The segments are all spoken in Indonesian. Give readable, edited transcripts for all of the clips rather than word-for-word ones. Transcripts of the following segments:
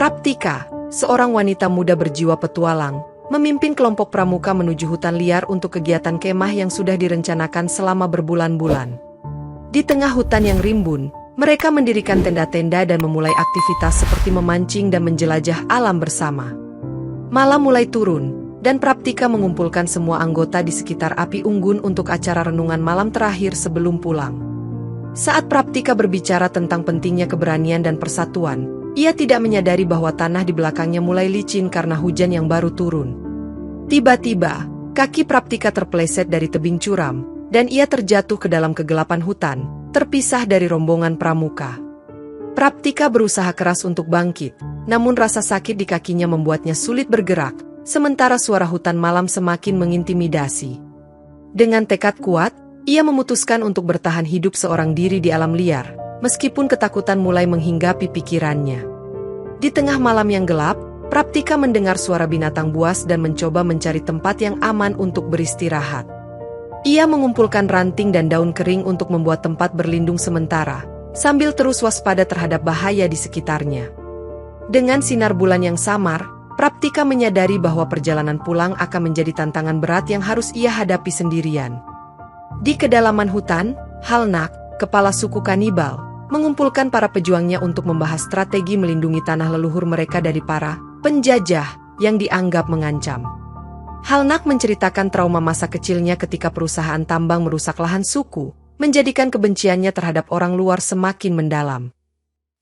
Praptika, seorang wanita muda berjiwa petualang, memimpin kelompok pramuka menuju hutan liar untuk kegiatan kemah yang sudah direncanakan selama berbulan-bulan. Di tengah hutan yang rimbun, mereka mendirikan tenda-tenda dan memulai aktivitas seperti memancing dan menjelajah alam bersama. Malam mulai turun, dan Praptika mengumpulkan semua anggota di sekitar api unggun untuk acara renungan malam terakhir sebelum pulang. Saat Praptika berbicara tentang pentingnya keberanian dan persatuan, ia tidak menyadari bahwa tanah di belakangnya mulai licin karena hujan yang baru turun. Tiba-tiba, kaki Praptika terpeleset dari tebing curam, dan ia terjatuh ke dalam kegelapan hutan, terpisah dari rombongan pramuka. Praptika berusaha keras untuk bangkit, namun rasa sakit di kakinya membuatnya sulit bergerak, sementara suara hutan malam semakin mengintimidasi. Dengan tekad kuat, ia memutuskan untuk bertahan hidup seorang diri di alam liar, meskipun ketakutan mulai menghinggapi pikirannya. Di tengah malam yang gelap, Praptika mendengar suara binatang buas dan mencoba mencari tempat yang aman untuk beristirahat. Ia mengumpulkan ranting dan daun kering untuk membuat tempat berlindung sementara, sambil terus waspada terhadap bahaya di sekitarnya. Dengan sinar bulan yang samar, Praptika menyadari bahwa perjalanan pulang akan menjadi tantangan berat yang harus ia hadapi sendirian. Di kedalaman hutan, Halnak, kepala suku kanibal, mengumpulkan para pejuangnya untuk membahas strategi melindungi tanah leluhur mereka dari para penjajah yang dianggap mengancam. Halnak menceritakan trauma masa kecilnya ketika perusahaan tambang merusak lahan suku, menjadikan kebenciannya terhadap orang luar semakin mendalam.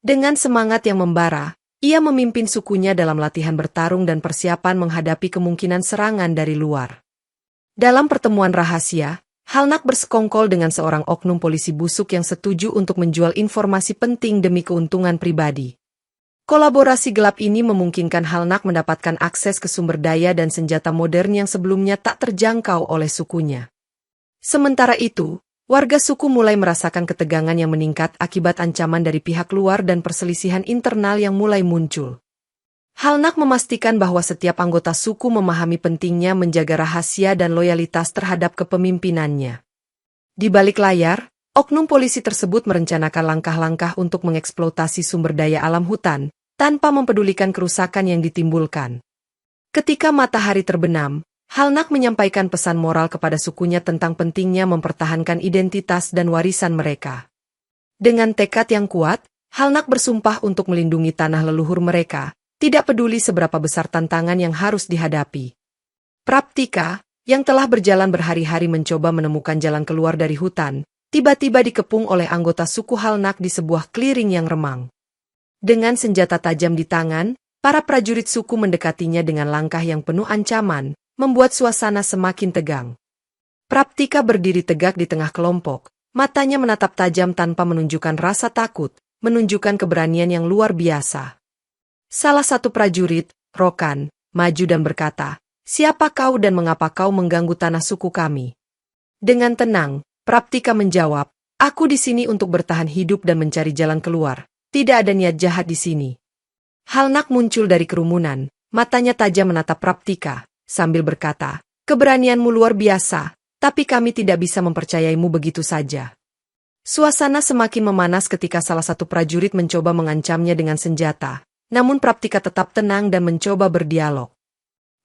Dengan semangat yang membara, ia memimpin sukunya dalam latihan bertarung dan persiapan menghadapi kemungkinan serangan dari luar. Dalam pertemuan rahasia, Halnak bersekongkol dengan seorang oknum polisi busuk yang setuju untuk menjual informasi penting demi keuntungan pribadi. Kolaborasi gelap ini memungkinkan Halnak mendapatkan akses ke sumber daya dan senjata modern yang sebelumnya tak terjangkau oleh sukunya. Sementara itu, warga suku mulai merasakan ketegangan yang meningkat akibat ancaman dari pihak luar dan perselisihan internal yang mulai muncul. Halnak memastikan bahwa setiap anggota suku memahami pentingnya menjaga rahasia dan loyalitas terhadap kepemimpinannya. Di balik layar, oknum polisi tersebut merencanakan langkah-langkah untuk mengeksploitasi sumber daya alam hutan, tanpa mempedulikan kerusakan yang ditimbulkan. Ketika matahari terbenam, Halnak menyampaikan pesan moral kepada sukunya tentang pentingnya mempertahankan identitas dan warisan mereka. Dengan tekad yang kuat, Halnak bersumpah untuk melindungi tanah leluhur mereka, tidak peduli seberapa besar tantangan yang harus dihadapi. Praptika, yang telah berjalan berhari-hari mencoba menemukan jalan keluar dari hutan, tiba-tiba dikepung oleh anggota suku Halnak di sebuah clearing yang remang. Dengan senjata tajam di tangan, para prajurit suku mendekatinya dengan langkah yang penuh ancaman, membuat suasana semakin tegang. Praptika berdiri tegak di tengah kelompok, matanya menatap tajam tanpa menunjukkan rasa takut, menunjukkan keberanian yang luar biasa. Salah satu prajurit, Rokan, maju dan berkata, "Siapa kau dan mengapa kau mengganggu tanah suku kami?" Dengan tenang, Praptika menjawab, "Aku di sini untuk bertahan hidup dan mencari jalan keluar. Tidak ada niat jahat di sini." Halnak muncul dari kerumunan, matanya tajam menatap Praptika, sambil berkata, "Keberanianmu luar biasa, tapi kami tidak bisa mempercayaimu begitu saja." Suasana semakin memanas ketika salah satu prajurit mencoba mengancamnya dengan senjata. Namun Praptika tetap tenang dan mencoba berdialog.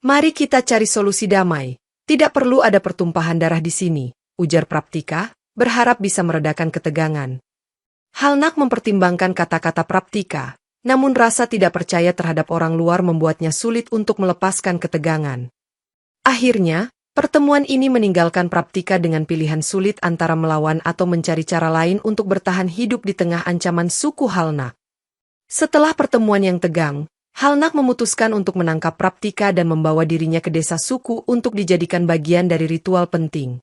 "Mari kita cari solusi damai. Tidak perlu ada pertumpahan darah di sini," ujar Praptika, berharap bisa meredakan ketegangan. Halnak mempertimbangkan kata-kata Praptika, namun rasa tidak percaya terhadap orang luar membuatnya sulit untuk melepaskan ketegangan. Akhirnya, pertemuan ini meninggalkan Praptika dengan pilihan sulit antara melawan atau mencari cara lain untuk bertahan hidup di tengah ancaman suku Halnak. Setelah pertemuan yang tegang, Halnak memutuskan untuk menangkap Praptika dan membawa dirinya ke desa suku untuk dijadikan bagian dari ritual penting.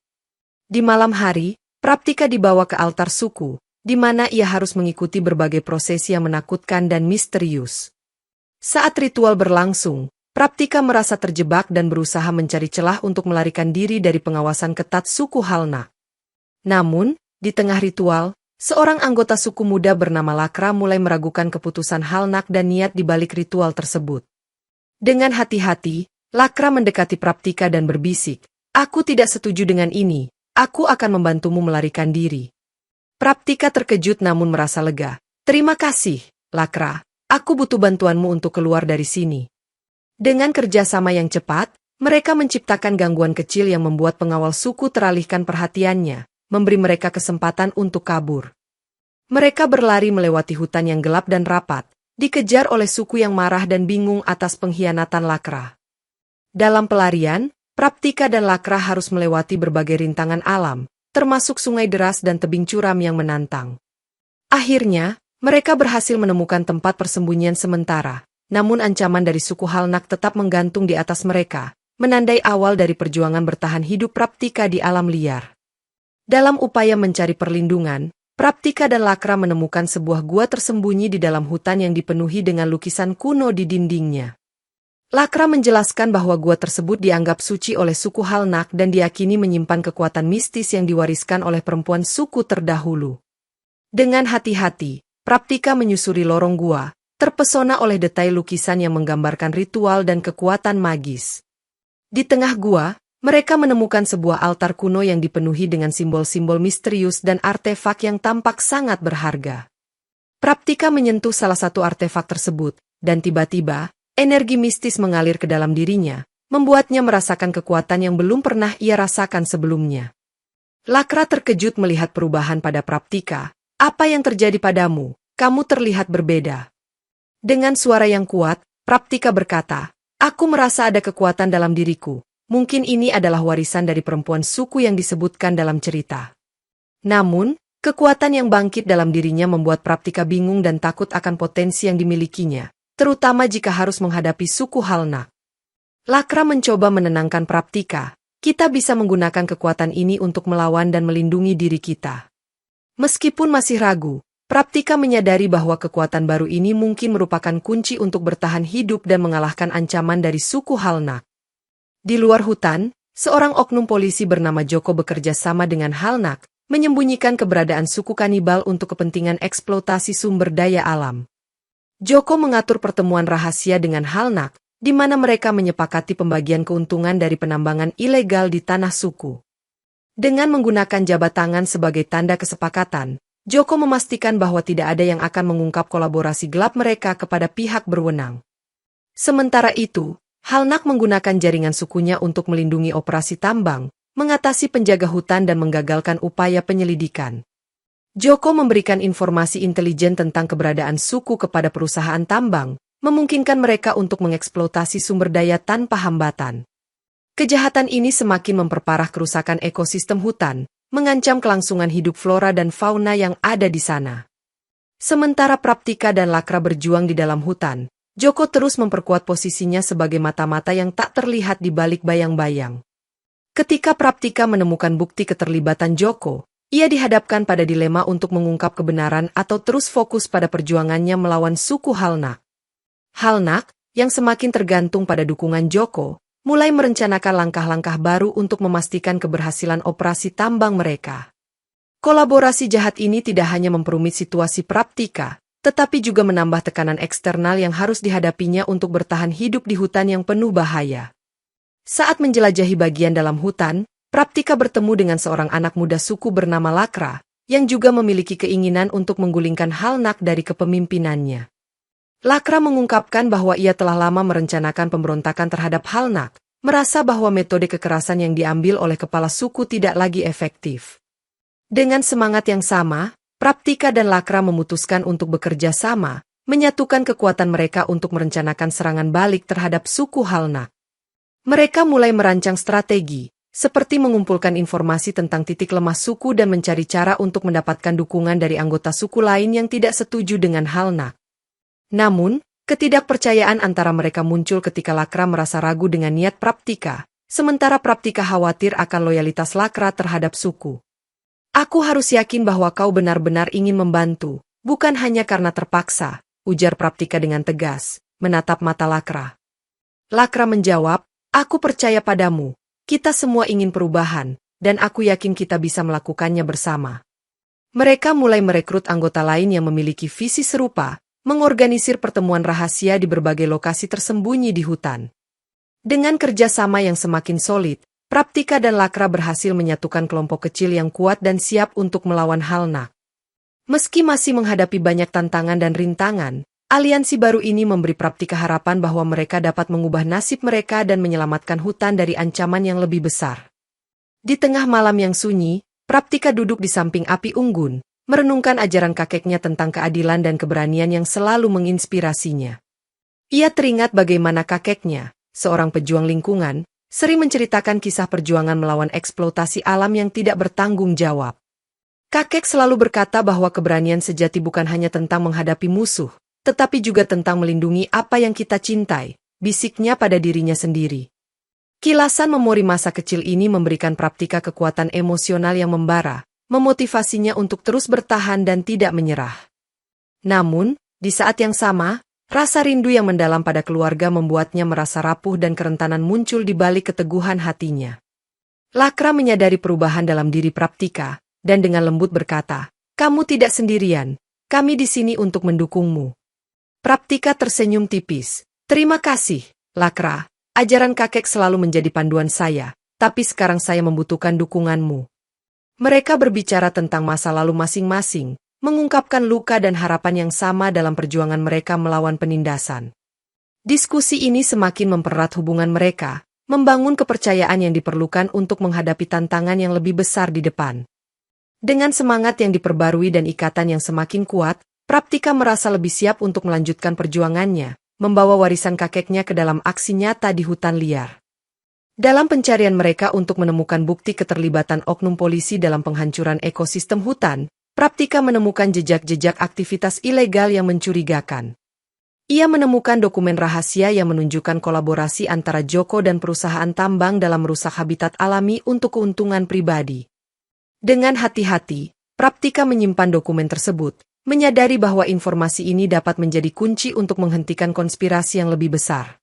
Di malam hari, Praptika dibawa ke altar suku, di mana ia harus mengikuti berbagai prosesi yang menakutkan dan misterius. Saat ritual berlangsung, Praptika merasa terjebak dan berusaha mencari celah untuk melarikan diri dari pengawasan ketat suku Halnak. Namun, di tengah ritual, seorang anggota suku muda bernama Lakra mulai meragukan keputusan Halnak dan niat di balik ritual tersebut. Dengan hati-hati, Lakra mendekati Praptika dan berbisik, "Aku tidak setuju dengan ini, aku akan membantumu melarikan diri." Praptika terkejut namun merasa lega. "Terima kasih, Lakra. Aku butuh bantuanmu untuk keluar dari sini. Dengan kerjasama yang cepat, mereka menciptakan gangguan kecil yang membuat pengawal suku teralihkan perhatiannya, memberi mereka kesempatan untuk kabur. Mereka berlari melewati hutan yang gelap dan rapat, dikejar oleh suku yang marah dan bingung atas pengkhianatan Lakra. Dalam pelarian, Praptika dan Lakra harus melewati berbagai rintangan alam, termasuk sungai deras dan tebing curam yang menantang. Akhirnya, mereka berhasil menemukan tempat persembunyian sementara, namun ancaman dari suku Halnak tetap menggantung di atas mereka, menandai awal dari perjuangan bertahan hidup Praptika di alam liar. Dalam upaya mencari perlindungan, Praptika dan Lakra menemukan sebuah gua tersembunyi di dalam hutan yang dipenuhi dengan lukisan kuno di dindingnya. Lakra menjelaskan bahwa gua tersebut dianggap suci oleh suku Halnak dan diyakini menyimpan kekuatan mistis yang diwariskan oleh perempuan suku terdahulu. Dengan hati-hati, Praptika menyusuri lorong gua, terpesona oleh detail lukisan yang menggambarkan ritual dan kekuatan magis. Di tengah gua, mereka menemukan sebuah altar kuno yang dipenuhi dengan simbol-simbol misterius dan artefak yang tampak sangat berharga. Praptika menyentuh salah satu artefak tersebut, dan tiba-tiba, energi mistis mengalir ke dalam dirinya, membuatnya merasakan kekuatan yang belum pernah ia rasakan sebelumnya. Lakra terkejut melihat perubahan pada Praptika. Apa yang terjadi padamu? Kamu terlihat berbeda. Dengan suara yang kuat, Praptika berkata, aku merasa ada kekuatan dalam diriku. Mungkin ini adalah warisan dari perempuan suku yang disebutkan dalam cerita. Namun, kekuatan yang bangkit dalam dirinya membuat Praptika bingung dan takut akan potensi yang dimilikinya, terutama jika harus menghadapi suku Halnak. Lakra mencoba menenangkan Praptika, kita bisa menggunakan kekuatan ini untuk melawan dan melindungi diri kita. Meskipun masih ragu, Praptika menyadari bahwa kekuatan baru ini mungkin merupakan kunci untuk bertahan hidup dan mengalahkan ancaman dari suku Halnak. Di luar hutan, seorang oknum polisi bernama Joko bekerja sama dengan Halnak, menyembunyikan keberadaan suku kanibal untuk kepentingan eksploitasi sumber daya alam. Joko mengatur pertemuan rahasia dengan Halnak, di mana mereka menyepakati pembagian keuntungan dari penambangan ilegal di tanah suku. Dengan menggunakan jabat tangan sebagai tanda kesepakatan, Joko memastikan bahwa tidak ada yang akan mengungkap kolaborasi gelap mereka kepada pihak berwenang. Sementara itu, Halnak menggunakan jaringan sukunya untuk melindungi operasi tambang, mengatasi penjaga hutan dan menggagalkan upaya penyelidikan. Joko memberikan informasi intelijen tentang keberadaan suku kepada perusahaan tambang, memungkinkan mereka untuk mengeksploitasi sumber daya tanpa hambatan. Kejahatan ini semakin memperparah kerusakan ekosistem hutan, mengancam kelangsungan hidup flora dan fauna yang ada di sana. Sementara Praptika dan Lakra berjuang di dalam hutan, Joko terus memperkuat posisinya sebagai mata-mata yang tak terlihat di balik bayang-bayang. Ketika Praptika menemukan bukti keterlibatan Joko, ia dihadapkan pada dilema untuk mengungkap kebenaran atau terus fokus pada perjuangannya melawan suku Halnak. Halnak, yang semakin tergantung pada dukungan Joko, mulai merencanakan langkah-langkah baru untuk memastikan keberhasilan operasi tambang mereka. Kolaborasi jahat ini tidak hanya memperumit situasi Praptika, tetapi juga menambah tekanan eksternal yang harus dihadapinya untuk bertahan hidup di hutan yang penuh bahaya. Saat menjelajahi bagian dalam hutan, Praptika bertemu dengan seorang anak muda suku bernama Lakra, yang juga memiliki keinginan untuk menggulingkan Halnak dari kepemimpinannya. Lakra mengungkapkan bahwa ia telah lama merencanakan pemberontakan terhadap Halnak, merasa bahwa metode kekerasan yang diambil oleh kepala suku tidak lagi efektif. Dengan semangat yang sama, Praptika dan Lakra memutuskan untuk bekerja sama, menyatukan kekuatan mereka untuk merencanakan serangan balik terhadap suku Halnak. Mereka mulai merancang strategi, seperti mengumpulkan informasi tentang titik lemah suku dan mencari cara untuk mendapatkan dukungan dari anggota suku lain yang tidak setuju dengan Halnak. Namun, ketidakpercayaan antara mereka muncul ketika Lakra merasa ragu dengan niat Praptika, sementara Praptika khawatir akan loyalitas Lakra terhadap suku. Aku harus yakin bahwa kau benar-benar ingin membantu, bukan hanya karena terpaksa, ujar Praptika dengan tegas, menatap mata Lakra. Lakra menjawab, aku percaya padamu. Kita semua ingin perubahan, dan aku yakin kita bisa melakukannya bersama. Mereka mulai merekrut anggota lain yang memiliki visi serupa, mengorganisir pertemuan rahasia di berbagai lokasi tersembunyi di hutan. Dengan kerjasama yang semakin solid, Praptika dan Lakra berhasil menyatukan kelompok kecil yang kuat dan siap untuk melawan Halnak. Meski masih menghadapi banyak tantangan dan rintangan, aliansi baru ini memberi Praptika harapan bahwa mereka dapat mengubah nasib mereka dan menyelamatkan hutan dari ancaman yang lebih besar. Di tengah malam yang sunyi, Praptika duduk di samping api unggun, merenungkan ajaran kakeknya tentang keadilan dan keberanian yang selalu menginspirasinya. Ia teringat bagaimana kakeknya, seorang pejuang lingkungan, sering menceritakan kisah perjuangan melawan eksploitasi alam yang tidak bertanggung jawab. Kakek selalu berkata bahwa keberanian sejati bukan hanya tentang menghadapi musuh, tetapi juga tentang melindungi apa yang kita cintai, bisiknya pada dirinya sendiri. Kilasan memori masa kecil ini memberikan Praptika kekuatan emosional yang membara, memotivasinya untuk terus bertahan dan tidak menyerah. Namun, di saat yang sama, rasa rindu yang mendalam pada keluarga membuatnya merasa rapuh dan kerentanan muncul di balik keteguhan hatinya. Lakra menyadari perubahan dalam diri Praptika, dan dengan lembut berkata, "Kamu tidak sendirian, kami di sini untuk mendukungmu." Praptika tersenyum tipis. "Terima kasih, Lakra. Ajaran kakek selalu menjadi panduan saya, tapi sekarang saya membutuhkan dukunganmu." Mereka berbicara tentang masa lalu masing-masing, mengungkapkan luka dan harapan yang sama dalam perjuangan mereka melawan penindasan. Diskusi ini semakin mempererat hubungan mereka, membangun kepercayaan yang diperlukan untuk menghadapi tantangan yang lebih besar di depan. Dengan semangat yang diperbarui dan ikatan yang semakin kuat, Praptika merasa lebih siap untuk melanjutkan perjuangannya, membawa warisan kakeknya ke dalam aksi nyata di hutan liar. Dalam pencarian mereka untuk menemukan bukti keterlibatan oknum polisi dalam penghancuran ekosistem hutan, Praptika menemukan jejak-jejak aktivitas ilegal yang mencurigakan. Ia menemukan dokumen rahasia yang menunjukkan kolaborasi antara Joko dan perusahaan tambang dalam merusak habitat alami untuk keuntungan pribadi. Dengan hati-hati, Praptika menyimpan dokumen tersebut, menyadari bahwa informasi ini dapat menjadi kunci untuk menghentikan konspirasi yang lebih besar.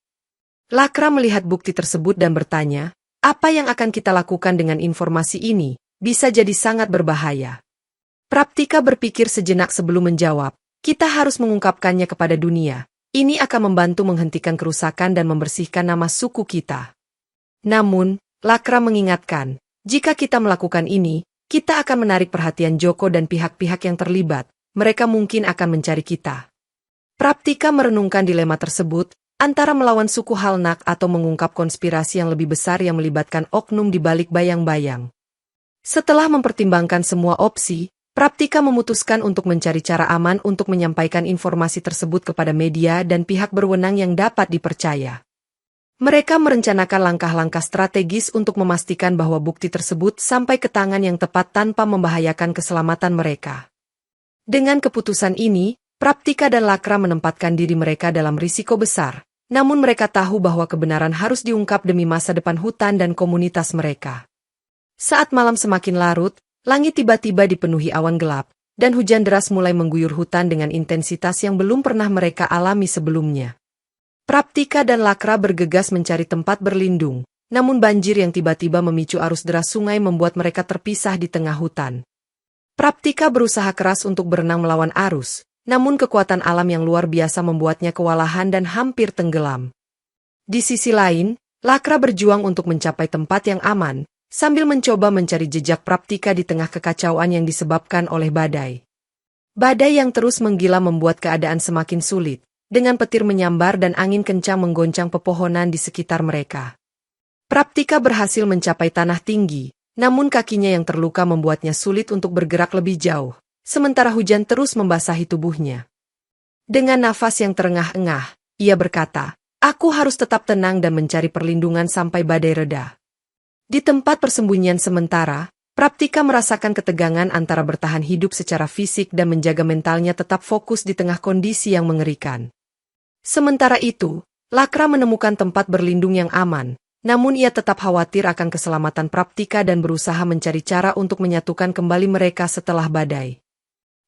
Lakra melihat bukti tersebut dan bertanya, "Apa yang akan kita lakukan dengan informasi ini? Bisa jadi sangat berbahaya." Praptika berpikir sejenak sebelum menjawab, "Kita harus mengungkapkannya kepada dunia. Ini akan membantu menghentikan kerusakan dan membersihkan nama suku kita." Namun, Lakra mengingatkan, "Jika kita melakukan ini, kita akan menarik perhatian Joko dan pihak-pihak yang terlibat. Mereka mungkin akan mencari kita." Praptika merenungkan dilema tersebut, antara melawan suku Halnak atau mengungkap konspirasi yang lebih besar yang melibatkan oknum di balik bayang-bayang. Setelah mempertimbangkan semua opsi, Praptika memutuskan untuk mencari cara aman untuk menyampaikan informasi tersebut kepada media dan pihak berwenang yang dapat dipercaya. Mereka merencanakan langkah-langkah strategis untuk memastikan bahwa bukti tersebut sampai ke tangan yang tepat tanpa membahayakan keselamatan mereka. Dengan keputusan ini, Praptika dan Lakra menempatkan diri mereka dalam risiko besar, namun mereka tahu bahwa kebenaran harus diungkap demi masa depan hutan dan komunitas mereka. Saat malam semakin larut, langit tiba-tiba dipenuhi awan gelap, dan hujan deras mulai mengguyur hutan dengan intensitas yang belum pernah mereka alami sebelumnya. Praptika dan Lakra bergegas mencari tempat berlindung, namun banjir yang tiba-tiba memicu arus deras sungai membuat mereka terpisah di tengah hutan. Praptika berusaha keras untuk berenang melawan arus, namun kekuatan alam yang luar biasa membuatnya kewalahan dan hampir tenggelam. Di sisi lain, Lakra berjuang untuk mencapai tempat yang aman, sambil mencoba mencari jejak Praptika di tengah kekacauan yang disebabkan oleh badai. Badai yang terus menggila membuat keadaan semakin sulit, dengan petir menyambar dan angin kencang menggoncang pepohonan di sekitar mereka. Praptika berhasil mencapai tanah tinggi, namun kakinya yang terluka membuatnya sulit untuk bergerak lebih jauh, sementara hujan terus membasahi tubuhnya. Dengan nafas yang terengah-engah, ia berkata, "Aku harus tetap tenang dan mencari perlindungan sampai badai reda." Di tempat persembunyian sementara, Praptika merasakan ketegangan antara bertahan hidup secara fisik dan menjaga mentalnya tetap fokus di tengah kondisi yang mengerikan. Sementara itu, Lakra menemukan tempat berlindung yang aman, namun ia tetap khawatir akan keselamatan Praptika dan berusaha mencari cara untuk menyatukan kembali mereka setelah badai.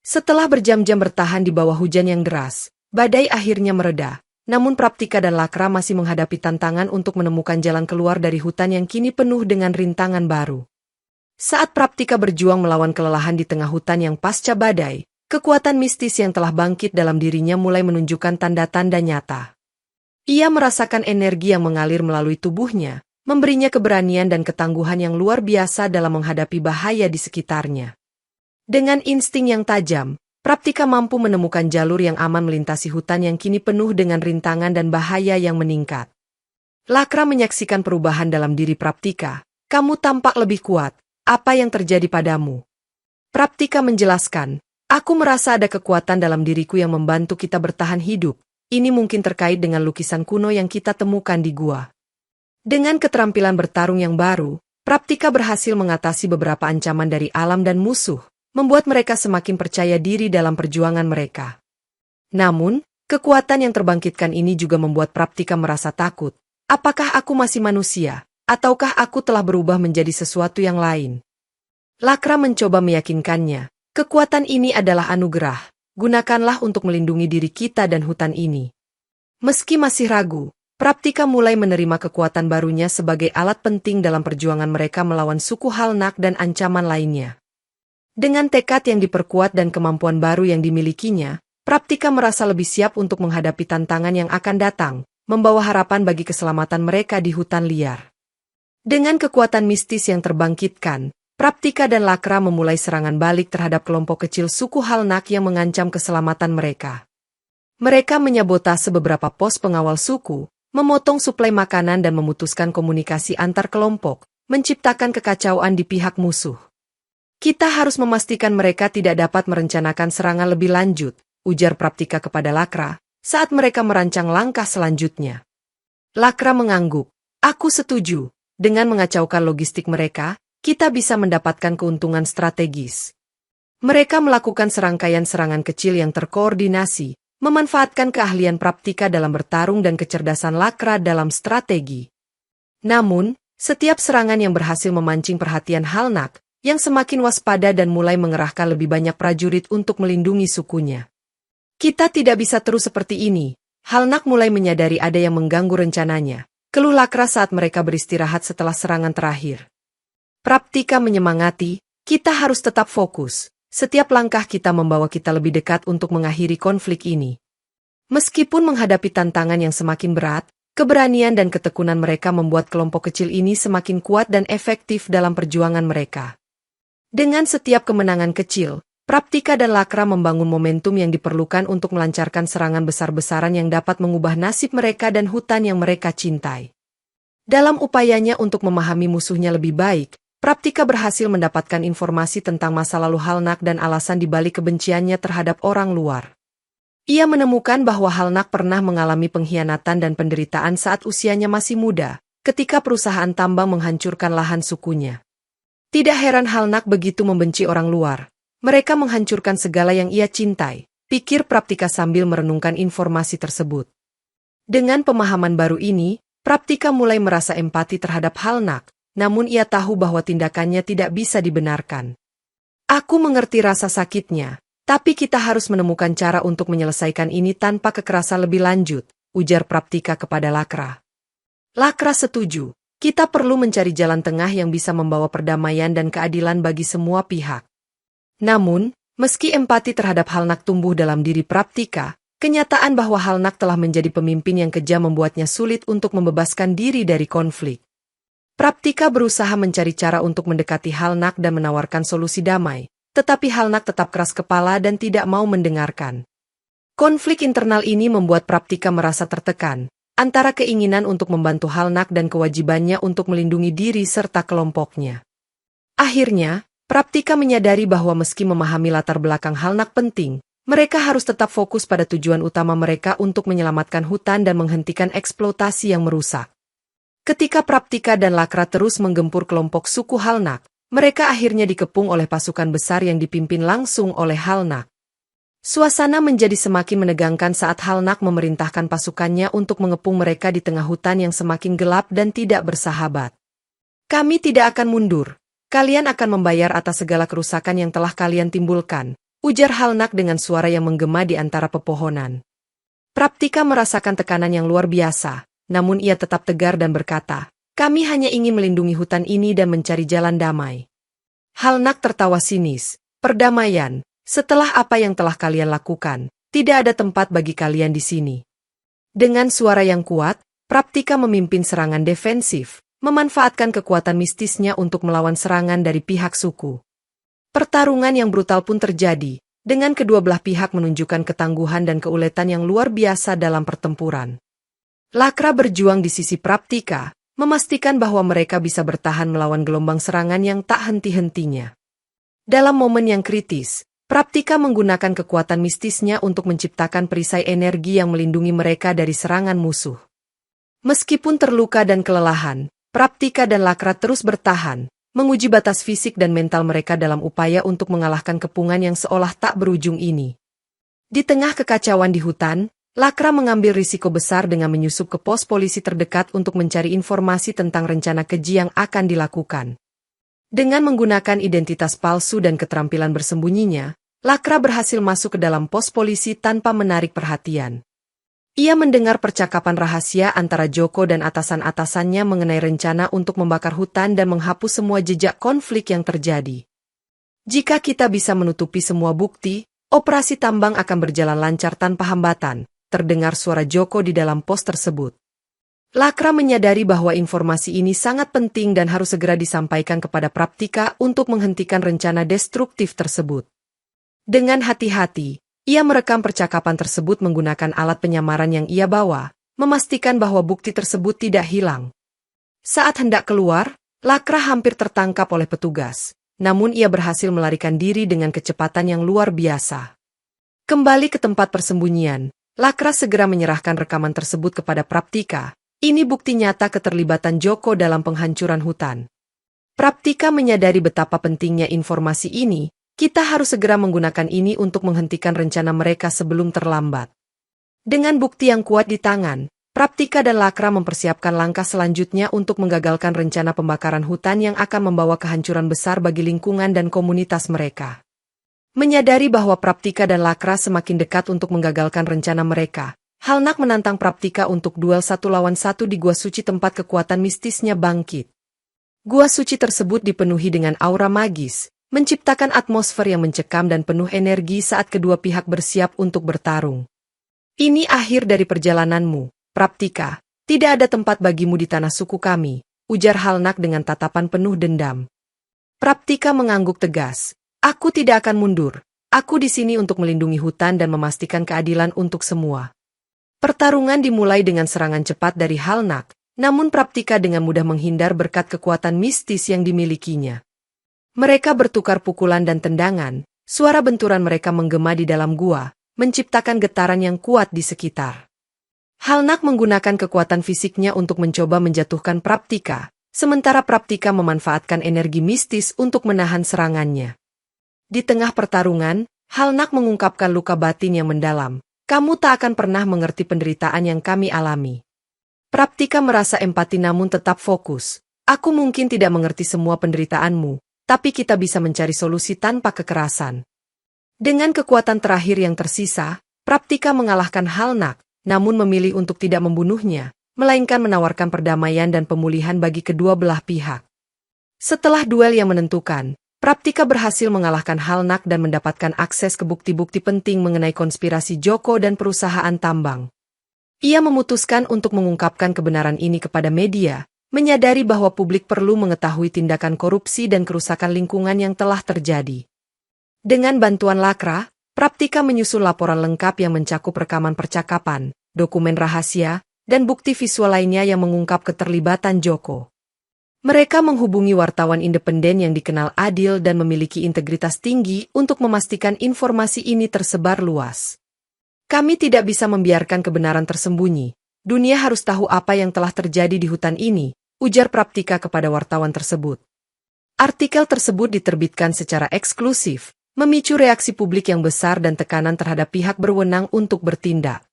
Setelah berjam-jam bertahan di bawah hujan yang deras, badai akhirnya mereda, namun Praptika dan Lakra masih menghadapi tantangan untuk menemukan jalan keluar dari hutan yang kini penuh dengan rintangan baru. Saat Praptika berjuang melawan kelelahan di tengah hutan yang pasca badai, kekuatan mistis yang telah bangkit dalam dirinya mulai menunjukkan tanda-tanda nyata. Ia merasakan energi yang mengalir melalui tubuhnya, memberinya keberanian dan ketangguhan yang luar biasa dalam menghadapi bahaya di sekitarnya. Dengan insting yang tajam, Praptika mampu menemukan jalur yang aman melintasi hutan yang kini penuh dengan rintangan dan bahaya yang meningkat. Lakra menyaksikan perubahan dalam diri Praptika. Kamu tampak lebih kuat. Apa yang terjadi padamu? Praptika menjelaskan, aku merasa ada kekuatan dalam diriku yang membantu kita bertahan hidup. Ini mungkin terkait dengan lukisan kuno yang kita temukan di gua. Dengan keterampilan bertarung yang baru, Praptika berhasil mengatasi beberapa ancaman dari alam dan musuh, membuat mereka semakin percaya diri dalam perjuangan mereka. Namun, kekuatan yang terbangkitkan ini juga membuat Praptika merasa takut. Apakah aku masih manusia, ataukah aku telah berubah menjadi sesuatu yang lain? Lakra mencoba meyakinkannya, kekuatan ini adalah anugerah, gunakanlah untuk melindungi diri kita dan hutan ini. Meski masih ragu, Praptika mulai menerima kekuatan barunya sebagai alat penting dalam perjuangan mereka melawan suku Halnak dan ancaman lainnya. Dengan tekad yang diperkuat dan kemampuan baru yang dimilikinya, Praptika merasa lebih siap untuk menghadapi tantangan yang akan datang, membawa harapan bagi keselamatan mereka di hutan liar. Dengan kekuatan mistis yang terbangkitkan, Praptika dan Lakra memulai serangan balik terhadap kelompok kecil suku Halnak yang mengancam keselamatan mereka. Mereka menyabotase beberapa pos pengawal suku, memotong suplai makanan dan memutuskan komunikasi antar kelompok, menciptakan kekacauan di pihak musuh. Kita harus memastikan mereka tidak dapat merencanakan serangan lebih lanjut, ujar Praptika kepada Lakra, saat mereka merancang langkah selanjutnya. Lakra mengangguk, aku setuju, dengan mengacaukan logistik mereka, kita bisa mendapatkan keuntungan strategis. Mereka melakukan serangkaian serangan kecil yang terkoordinasi, memanfaatkan keahlian Praptika dalam bertarung dan kecerdasan Lakra dalam strategi. Namun, setiap serangan yang berhasil memancing perhatian Halnak, yang semakin waspada dan mulai mengerahkan lebih banyak prajurit untuk melindungi sukunya. Kita tidak bisa terus seperti ini, Halnak mulai menyadari ada yang mengganggu rencananya, keluh Lakra saat mereka beristirahat setelah serangan terakhir. Praptika menyemangati, kita harus tetap fokus. Setiap langkah kita membawa kita lebih dekat untuk mengakhiri konflik ini. Meskipun menghadapi tantangan yang semakin berat, keberanian dan ketekunan mereka membuat kelompok kecil ini semakin kuat dan efektif dalam perjuangan mereka. Dengan setiap kemenangan kecil, Praptika dan Lakra membangun momentum yang diperlukan untuk melancarkan serangan besar-besaran yang dapat mengubah nasib mereka dan hutan yang mereka cintai. Dalam upayanya untuk memahami musuhnya lebih baik, Praptika berhasil mendapatkan informasi tentang masa lalu Halnak dan alasan dibalik kebenciannya terhadap orang luar. Ia menemukan bahwa Halnak pernah mengalami pengkhianatan dan penderitaan saat usianya masih muda, ketika perusahaan tambang menghancurkan lahan sukunya. Tidak heran Halnak begitu membenci orang luar. Mereka menghancurkan segala yang ia cintai, pikir Praptika sambil merenungkan informasi tersebut. Dengan pemahaman baru ini, Praptika mulai merasa empati terhadap Halnak. Namun ia tahu bahwa tindakannya tidak bisa dibenarkan. Aku mengerti rasa sakitnya, tapi kita harus menemukan cara untuk menyelesaikan ini tanpa kekerasan lebih lanjut, ujar Praptika kepada Lakra. Lakra setuju, kita perlu mencari jalan tengah yang bisa membawa perdamaian dan keadilan bagi semua pihak. Namun, meski empati terhadap Halnak tumbuh dalam diri Praptika, kenyataan bahwa Halnak telah menjadi pemimpin yang kejam membuatnya sulit untuk membebaskan diri dari konflik. Praptika berusaha mencari cara untuk mendekati Halnak dan menawarkan solusi damai, tetapi Halnak tetap keras kepala dan tidak mau mendengarkan. Konflik internal ini membuat Praptika merasa tertekan, antara keinginan untuk membantu Halnak dan kewajibannya untuk melindungi diri serta kelompoknya. Akhirnya, Praptika menyadari bahwa meski memahami latar belakang Halnak penting, mereka harus tetap fokus pada tujuan utama mereka untuk menyelamatkan hutan dan menghentikan eksploitasi yang merusak. Ketika Praptika dan Lakra terus menggempur kelompok suku Halnak, mereka akhirnya dikepung oleh pasukan besar yang dipimpin langsung oleh Halnak. Suasana menjadi semakin menegangkan saat Halnak memerintahkan pasukannya untuk mengepung mereka di tengah hutan yang semakin gelap dan tidak bersahabat. Kami tidak akan mundur. Kalian akan membayar atas segala kerusakan yang telah kalian timbulkan, ujar Halnak dengan suara yang menggema di antara pepohonan. Praptika merasakan tekanan yang luar biasa. Namun ia tetap tegar dan berkata, kami hanya ingin melindungi hutan ini dan mencari jalan damai. Halnak tertawa sinis, perdamaian, setelah apa yang telah kalian lakukan, tidak ada tempat bagi kalian di sini. Dengan suara yang kuat, Praptika memimpin serangan defensif, memanfaatkan kekuatan mistisnya untuk melawan serangan dari pihak suku. Pertarungan yang brutal pun terjadi, dengan kedua belah pihak menunjukkan ketangguhan dan keuletan yang luar biasa dalam pertempuran. Lakra berjuang di sisi Praptika, memastikan bahwa mereka bisa bertahan melawan gelombang serangan yang tak henti-hentinya. Dalam momen yang kritis, Praptika menggunakan kekuatan mistisnya untuk menciptakan perisai energi yang melindungi mereka dari serangan musuh. Meskipun terluka dan kelelahan, Praptika dan Lakra terus bertahan, menguji batas fisik dan mental mereka dalam upaya untuk mengalahkan kepungan yang seolah tak berujung ini. Di tengah kekacauan di hutan, Lakra mengambil risiko besar dengan menyusup ke pos polisi terdekat untuk mencari informasi tentang rencana keji yang akan dilakukan. Dengan menggunakan identitas palsu dan keterampilan bersembunyinya, Lakra berhasil masuk ke dalam pos polisi tanpa menarik perhatian. Ia mendengar percakapan rahasia antara Joko dan atasan-atasannya mengenai rencana untuk membakar hutan dan menghapus semua jejak konflik yang terjadi. Jika kita bisa menutupi semua bukti, operasi tambang akan berjalan lancar tanpa hambatan, terdengar suara Joko di dalam pos tersebut. Lakra menyadari bahwa informasi ini sangat penting dan harus segera disampaikan kepada Praptika untuk menghentikan rencana destruktif tersebut. Dengan hati-hati, ia merekam percakapan tersebut menggunakan alat penyamaran yang ia bawa, memastikan bahwa bukti tersebut tidak hilang. Saat hendak keluar, Lakra hampir tertangkap oleh petugas, namun ia berhasil melarikan diri dengan kecepatan yang luar biasa. Kembali ke tempat persembunyian, Lakra segera menyerahkan rekaman tersebut kepada Praptika. Ini bukti nyata keterlibatan Joko dalam penghancuran hutan. Praptika menyadari betapa pentingnya informasi ini. Kita harus segera menggunakan ini untuk menghentikan rencana mereka sebelum terlambat. Dengan bukti yang kuat di tangan, Praptika dan Lakra mempersiapkan langkah selanjutnya untuk menggagalkan rencana pembakaran hutan yang akan membawa kehancuran besar bagi lingkungan dan komunitas mereka. Menyadari bahwa Praptika dan Lakra semakin dekat untuk menggagalkan rencana mereka, Halnak menantang Praptika untuk duel 1 lawan 1 di Gua Suci tempat kekuatan mistisnya bangkit. Gua Suci tersebut dipenuhi dengan aura magis, menciptakan atmosfer yang mencekam dan penuh energi saat kedua pihak bersiap untuk bertarung. Ini akhir dari perjalananmu, Praptika. Tidak ada tempat bagimu di tanah suku kami, ujar Halnak dengan tatapan penuh dendam. Praptika mengangguk tegas. Aku tidak akan mundur. Aku di sini untuk melindungi hutan dan memastikan keadilan untuk semua. Pertarungan dimulai dengan serangan cepat dari Halnak, namun Praptika dengan mudah menghindar berkat kekuatan mistis yang dimilikinya. Mereka bertukar pukulan dan tendangan, suara benturan mereka menggema di dalam gua, menciptakan getaran yang kuat di sekitar. Halnak menggunakan kekuatan fisiknya untuk mencoba menjatuhkan Praptika, sementara Praptika memanfaatkan energi mistis untuk menahan serangannya. Di tengah pertarungan, Halnak mengungkapkan luka batin yang mendalam. Kamu tak akan pernah mengerti penderitaan yang kami alami. Praptika merasa empati namun tetap fokus. Aku mungkin tidak mengerti semua penderitaanmu, tapi kita bisa mencari solusi tanpa kekerasan. Dengan kekuatan terakhir yang tersisa, Praptika mengalahkan Halnak, namun memilih untuk tidak membunuhnya, melainkan menawarkan perdamaian dan pemulihan bagi kedua belah pihak. Setelah duel yang menentukan, Praptika berhasil mengalahkan Halnak dan mendapatkan akses ke bukti-bukti penting mengenai konspirasi Joko dan perusahaan tambang. Ia memutuskan untuk mengungkapkan kebenaran ini kepada media, menyadari bahwa publik perlu mengetahui tindakan korupsi dan kerusakan lingkungan yang telah terjadi. Dengan bantuan Lakra, Praptika menyusun laporan lengkap yang mencakup rekaman percakapan, dokumen rahasia, dan bukti visual lainnya yang mengungkap keterlibatan Joko. Mereka menghubungi wartawan independen yang dikenal adil dan memiliki integritas tinggi untuk memastikan informasi ini tersebar luas. Kami tidak bisa membiarkan kebenaran tersembunyi. Dunia harus tahu apa yang telah terjadi di hutan ini, ujar Praptika kepada wartawan tersebut. Artikel tersebut diterbitkan secara eksklusif, memicu reaksi publik yang besar dan tekanan terhadap pihak berwenang untuk bertindak.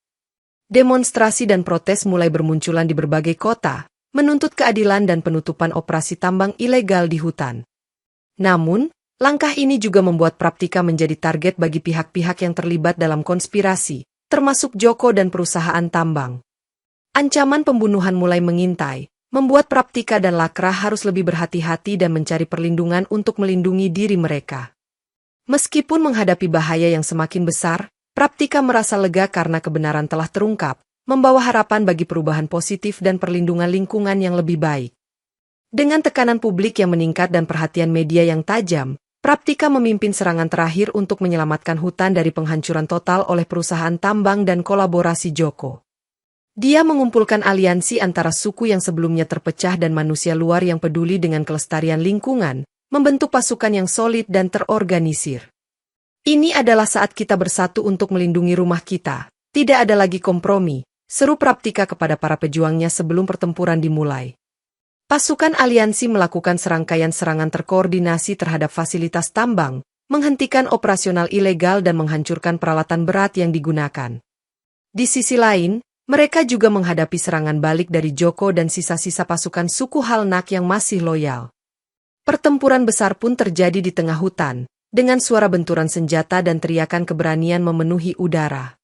Demonstrasi dan protes mulai bermunculan di berbagai kota, menuntut keadilan dan penutupan operasi tambang ilegal di hutan. Namun, langkah ini juga membuat Praptika menjadi target bagi pihak-pihak yang terlibat dalam konspirasi, termasuk Joko dan perusahaan tambang. Ancaman pembunuhan mulai mengintai, membuat Praptika dan Lakra harus lebih berhati-hati dan mencari perlindungan untuk melindungi diri mereka. Meskipun menghadapi bahaya yang semakin besar, Praptika merasa lega karena kebenaran telah terungkap, membawa harapan bagi perubahan positif dan perlindungan lingkungan yang lebih baik. Dengan tekanan publik yang meningkat dan perhatian media yang tajam, Praptika memimpin serangan terakhir untuk menyelamatkan hutan dari penghancuran total oleh perusahaan tambang dan kolaborasi Joko. Dia mengumpulkan aliansi antara suku yang sebelumnya terpecah dan manusia luar yang peduli dengan kelestarian lingkungan, membentuk pasukan yang solid dan terorganisir. Ini adalah saat kita bersatu untuk melindungi rumah kita. Tidak ada lagi kompromi, seru Praptika kepada para pejuangnya sebelum pertempuran dimulai. Pasukan aliansi melakukan serangkaian serangan terkoordinasi terhadap fasilitas tambang, menghentikan operasional ilegal dan menghancurkan peralatan berat yang digunakan. Di sisi lain, mereka juga menghadapi serangan balik dari Joko dan sisa-sisa pasukan suku Halnak yang masih loyal. Pertempuran besar pun terjadi di tengah hutan, dengan suara benturan senjata dan teriakan keberanian memenuhi udara.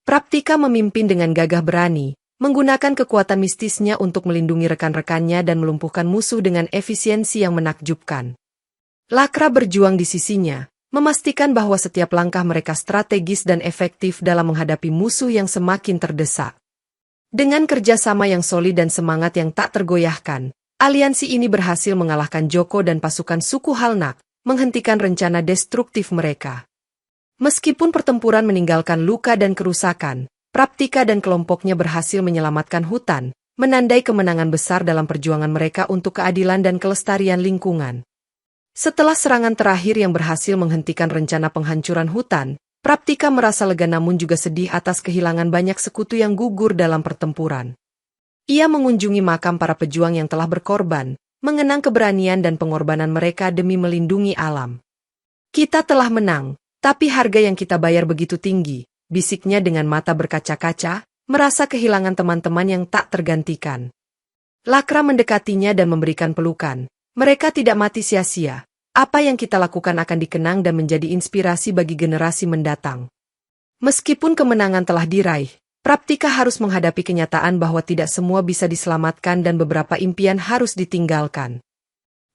Praptika memimpin dengan gagah berani, menggunakan kekuatan mistisnya untuk melindungi rekan-rekannya dan melumpuhkan musuh dengan efisiensi yang menakjubkan. Lakra berjuang di sisinya, memastikan bahwa setiap langkah mereka strategis dan efektif dalam menghadapi musuh yang semakin terdesak. Dengan kerjasama yang solid dan semangat yang tak tergoyahkan, aliansi ini berhasil mengalahkan Joko dan pasukan suku Halnak, menghentikan rencana destruktif mereka. Meskipun pertempuran meninggalkan luka dan kerusakan, Praptika dan kelompoknya berhasil menyelamatkan hutan, menandai kemenangan besar dalam perjuangan mereka untuk keadilan dan kelestarian lingkungan. Setelah serangan terakhir yang berhasil menghentikan rencana penghancuran hutan, Praptika merasa lega namun juga sedih atas kehilangan banyak sekutu yang gugur dalam pertempuran. Ia mengunjungi makam para pejuang yang telah berkorban, mengenang keberanian dan pengorbanan mereka demi melindungi alam. Kita telah menang, tapi harga yang kita bayar begitu tinggi, bisiknya dengan mata berkaca-kaca, merasa kehilangan teman-teman yang tak tergantikan. Lakra mendekatinya dan memberikan pelukan. Mereka tidak mati sia-sia. Apa yang kita lakukan akan dikenang dan menjadi inspirasi bagi generasi mendatang. Meskipun kemenangan telah diraih, Praptika harus menghadapi kenyataan bahwa tidak semua bisa diselamatkan dan beberapa impian harus ditinggalkan.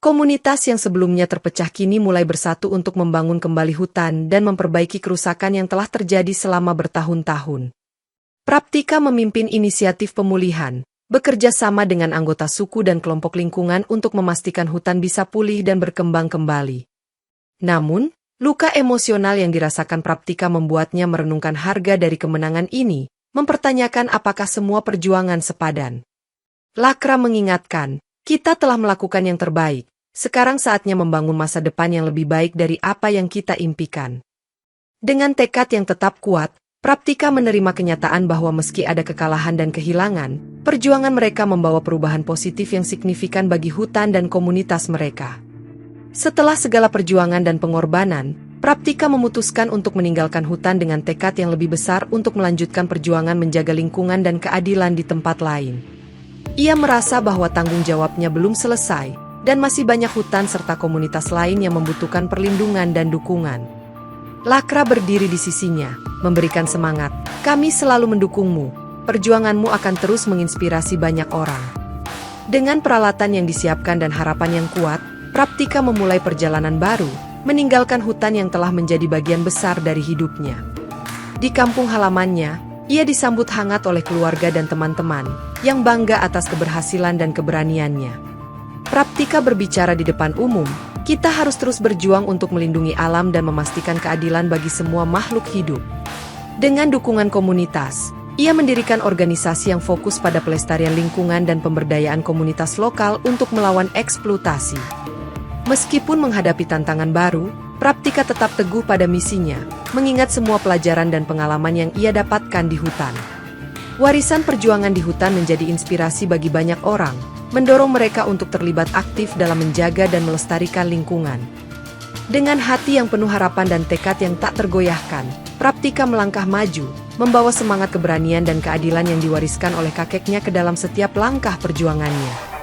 Komunitas yang sebelumnya terpecah kini mulai bersatu untuk membangun kembali hutan dan memperbaiki kerusakan yang telah terjadi selama bertahun-tahun. Praptika memimpin inisiatif pemulihan, bekerja sama dengan anggota suku dan kelompok lingkungan untuk memastikan hutan bisa pulih dan berkembang kembali. Namun, luka emosional yang dirasakan Praptika membuatnya merenungkan harga dari kemenangan ini, mempertanyakan apakah semua perjuangan sepadan. Lakra mengingatkan, kita telah melakukan yang terbaik. Sekarang saatnya membangun masa depan yang lebih baik dari apa yang kita impikan. Dengan tekad yang tetap kuat, Praptika menerima kenyataan bahwa meski ada kekalahan dan kehilangan, perjuangan mereka membawa perubahan positif yang signifikan bagi hutan dan komunitas mereka. Setelah segala perjuangan dan pengorbanan, Praptika memutuskan untuk meninggalkan hutan dengan tekad yang lebih besar untuk melanjutkan perjuangan menjaga lingkungan dan keadilan di tempat lain. Ia merasa bahwa tanggung jawabnya belum selesai, dan masih banyak hutan serta komunitas lain yang membutuhkan perlindungan dan dukungan. Lakra berdiri di sisinya, memberikan semangat. Kami selalu mendukungmu. Perjuanganmu akan terus menginspirasi banyak orang. Dengan peralatan yang disiapkan dan harapan yang kuat, Praptika memulai perjalanan baru, meninggalkan hutan yang telah menjadi bagian besar dari hidupnya. Di kampung halamannya, ia disambut hangat oleh keluarga dan teman-teman, yang bangga atas keberhasilan dan keberaniannya. Praptika berbicara di depan umum, kita harus terus berjuang untuk melindungi alam dan memastikan keadilan bagi semua makhluk hidup. Dengan dukungan komunitas, ia mendirikan organisasi yang fokus pada pelestarian lingkungan dan pemberdayaan komunitas lokal untuk melawan eksploitasi. Meskipun menghadapi tantangan baru, Praptika tetap teguh pada misinya, mengingat semua pelajaran dan pengalaman yang ia dapatkan di hutan. Warisan perjuangan di hutan menjadi inspirasi bagi banyak orang, mendorong mereka untuk terlibat aktif dalam menjaga dan melestarikan lingkungan. Dengan hati yang penuh harapan dan tekad yang tak tergoyahkan, Praptika melangkah maju, membawa semangat keberanian dan keadilan yang diwariskan oleh kakeknya ke dalam setiap langkah perjuangannya.